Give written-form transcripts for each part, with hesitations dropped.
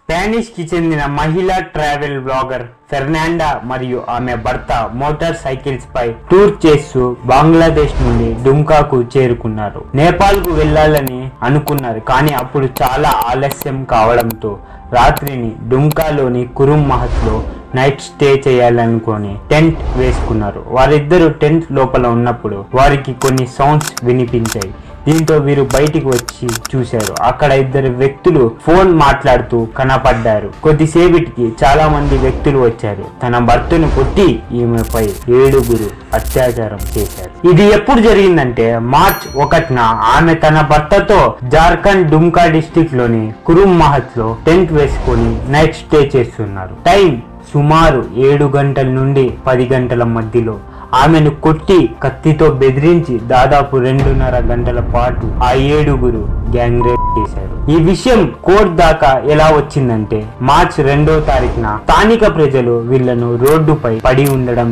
Spanish కి చెందిన మహిళా ట్రావెల్ బ్లాగర్ ఫెర్నాండా మరియు ఆమె భర్త మోటార్ సైకిల్స్ పై టూర్ చేస్తూ బంగ్లాదేశ్ నుండి డుమ్కాకు చేరుకున్నారు. నేపాల్ కు వెళ్లాలని అనుకున్నారు, కానీ అప్పుడు చాలా ఆలస్యం కావడంతో రాత్రిని డుమ్కాలోని కురుమ్ మహత్ లో నైట్ స్టే చేయాలనుకొని టెంట్ వేసుకున్నారు. వారిద్దరూ టెంట్ లోపల ఉన్నప్పుడు వారికి కొన్ని సౌండ్స్ వినిపించాయి. దీంతో వీరు బయటికి వచ్చి చూశారు. అక్కడ ఇద్దరు వ్యక్తులు ఫోన్ మాట్లాడుతూ కనపడ్డారు. కొద్దిసేపటికి చాలా మంది వ్యక్తులు వచ్చారు. తన భర్తను కొట్టి ఈమెపై 7 అత్యాచారం చేశారు. ఇది ఎప్పుడు జరిగిందంటే మార్చ్ 1న ఆమె తన భర్తతో జార్ఖండ్ డుమ్కా డిస్టిక్ లోని కురుమ్ మహత్ లో టెంట్ వేసుకొని నైట్ స్టే చేస్తున్నారు. టైం సుమారు 7 గంటల నుండి 10 గంటల మధ్యలో ఆమెను కొట్టి కత్తితో బెదిరించి దాదాపు 2.5 గంటల పాటు ఆ 7 గ్యాంగ్ రేప్ చేశారు. ఈ విషయం కోర్టు దాకా ఎలా వచ్చిందంటే మార్చ్ 2వ తారీఖున స్థానిక ప్రజలు వీళ్లను రోడ్డుపై పడి ఉండడం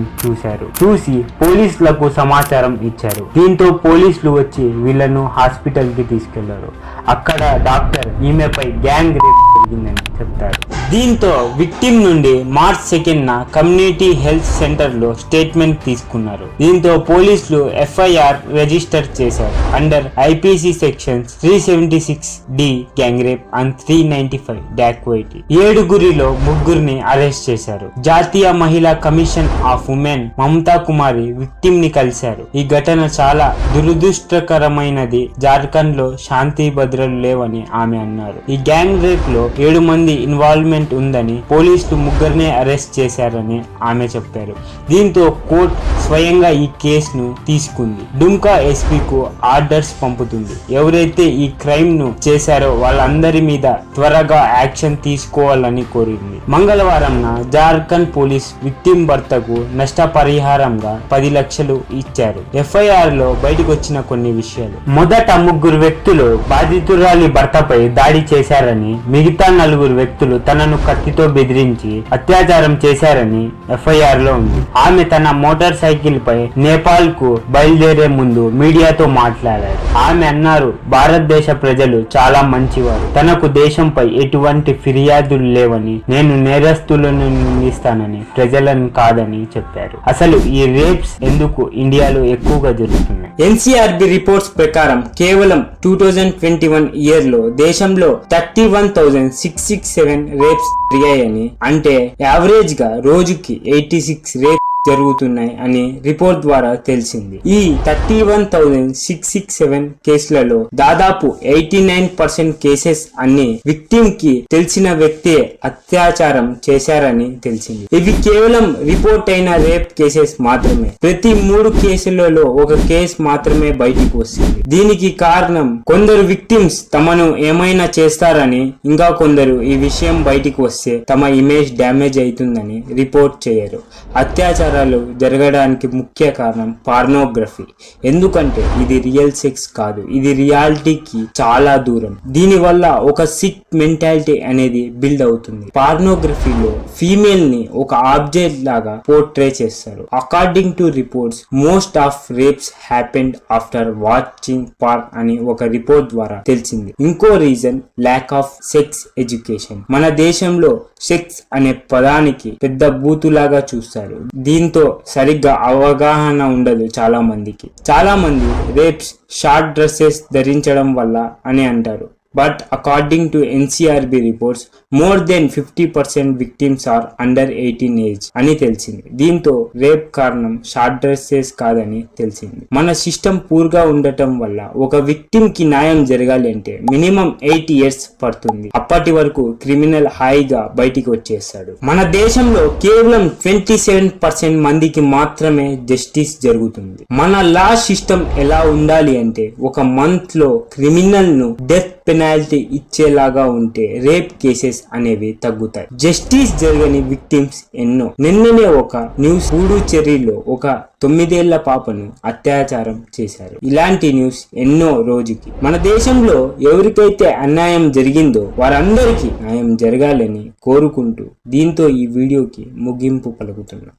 చూసి పోలీసులకు సమాచారం ఇచ్చారు. దీంతో పోలీసులు వచ్చి వీళ్లను హాస్పిటల్ కి తీసుకెళ్లారు. అక్కడ డాక్టర్ ఈమెపై గ్యాంగ్ రేప్ జరిగిందని చెప్తారు. దీంతో విక్టిమ్ నుండి మార్చ్ 2న కమ్యూనిటీ హెల్త్ సెంటర్ లో స్టేట్మెంట్ తీసుకున్నారు. దీంతో పోలీసులు ఎఫ్ఐఆర్ రిజిస్టర్ చేశారు under IPC sections 376D gang rape and 395 డాక్వైటీ. 7 3 arrest చేశారు. జాతీయ మహిళా commission of women Mamata Kumari victim ని కలిశారు. ఈ ఘటన చాలా దురదృష్టకరమైనది. జార్ఖండ్ లో శాంతి భద్రతలు లేవని ఆమె అన్నారు. ఈ గ్యాంగ్ రేప్ లో 7 మంది ఇన్వాల్వ్మెంట్ ఉందని పోలీసులు 3 అరెస్ట్ చేశారని ఆమె చెప్పారు. దీంతో కోర్టు స్వయంగా ఈ కేసును తీసుకుంది. డుమ్కా ఎస్పీకు ఆర్డర్స్ పంపుతుంది. ఎవరైతే ఈ క్రైమ్ ను చేశారో వాళ్ళందరి మీద త్వరగా యాక్షన్ తీసుకోవాలని కోరింది. మంగళవారం జార్ఖండ్ పోలీస్ విక్టిమ్ భర్తకు నష్టపరిహారంగా 10 లక్షలు ఇచ్చారు. ఎఫ్ఐఆర్ లో బయటకు వచ్చిన కొన్ని విషయాలు. మొదట 3 వ్యక్తులు బాధితురాలి భర్తపై దాడి చేశారని, మిగతా 4 వ్యక్తులు తనను కత్తితో బెదిరించి అత్యాచారం చేశారని ఎఫ్ఐఆర్ లో ఉంది. ఆమె తన మోటార్ సైకిల్ పై నేపాల్ కు బయలుదేరే ముందు మీడియాతో మాట్లాడారు. ఆమె అన్నారు, భారతదేశ ప్రజలు చాలా మంచివారు, తనకు దేశంపై ఎటువంటి ఫిర్యాదులు లేవని, నేను నేరస్తులను నిందిస్తానని ప్రజలను కాదని చెప్పారు. అసలు ఈ రేప్స్ ఎందుకు ఇండియాలో ఎక్కువగా జరుగుతున్నాయి? ఎన్సీఆర్బీ రిపోర్ట్స్ ప్రకారం కేవలం 2021 ఇయర్ లో దేశంలో 31,667 రేప్స్ జరిగాయని, అంటే యావరేజ్ గా రోజుకి 86 రేప్స్ జరుగుతున్నాయి అని రిపోర్ట్ ద్వారా తెలిసింది. ఈ 31,667 కేసులలో దాదాపు 89% కేసెస్ అన్ని విక్టిమ్ కి తెలిసిన వ్యక్తే అత్యాచారం చేశారని తెలిసింది. ఇవి కేవలం రిపోర్ట్ అయిన రేప్ కేసెస్ మాత్రమే. ప్రతి 3 కేసులలో ఒక కేసు మాత్రమే బయటికి వస్తుంది. దీనికి కారణం కొందరు విక్టిమ్స్ తమను ఏమైనా చేస్తారని, ఇంకా కొందరు ఈ విషయం బయటికి వస్తే తమ ఇమేజ్ డ్యామేజ్ అవుతుందని రిపోర్ట్ చేయరు. అత్యాచారం జరగడానికి ముఖ్య కారణం పార్నోగ్రఫీ. ఎందుకంటే ఇది రియల్ సెక్స్ కాదు, ఇది రియాలిటీకి చాలా దూరం. దీని వల్ల ఒక సిక్ మెంటాలిటీ అనేది బిల్డ్ అవుతుంది. పార్నోగ్రఫీలో ఫీమేల్ ని ఒక ఆబ్జెక్ట్ లాగా పోర్ట్రే చేస్తారు. According to reports most of rapes happened after watching porn అని ఒక రిపోర్ట్ ద్వారా తెలిసింది. ఇంకో reason lack of sex education. మన దేశంలో సెక్స్ అనే పదానికి పెద్ద బూతులాగా చూస్తారు. దీంతో సరిగ్గా అవగాహన ఉండదు చాలా మందికి. చాలా మంది రేప్స్ షార్ట్ డ్రెస్సెస్ ధరించడం వల్ల అని అంటారు. But according to NCRB reports, more than 50% victims are under 18 age అని తెలిసింది. దీంతో రేప్ కారణం షార్ట్ డ్రెస్సెస్ కాదని తెలిసింది. మన సిస్టమ్ పూర్గా ఉండటం వల్ల ఒక విక్టిమ్ కి న్యాయం జరగాలి అంటే మినిమం 8 years పడుతుంది. అప్పటి వరకు క్రిమినల్ హాయిగా బయటికి వచ్చేస్తాడు. మన దేశంలో కేవలం 27% మందికి మాత్రమే జస్టిస్ జరుగుతుంది. మన లా సిస్టమ్ ఎలా ఉండాలి అంటే ఒక మంత్ లో క్రిమినల్ ను డెత్ పెనాల్టీ ఇచ్చేలాగా ఉంటే రేప్ కేసెస్ అనేవి తగ్గుతాయి. జస్టిస్ జరగని విక్టిమ్స్ ఎన్నో. నిన్ననే ఒక న్యూస్ పుడుచ్చేరిలో ఒక 9 ఏళ్ల పాపను అత్యాచారం చేశారు. ఇలాంటి న్యూస్ ఎన్నో రోజుకి. మన దేశంలో ఎవరికైతే అన్యాయం జరిగిందో వారందరికీ న్యాయం జరగాలని కోరుకుంటూ దీంతో ఈ వీడియోకి ముగింపు పలుకుతున్నా.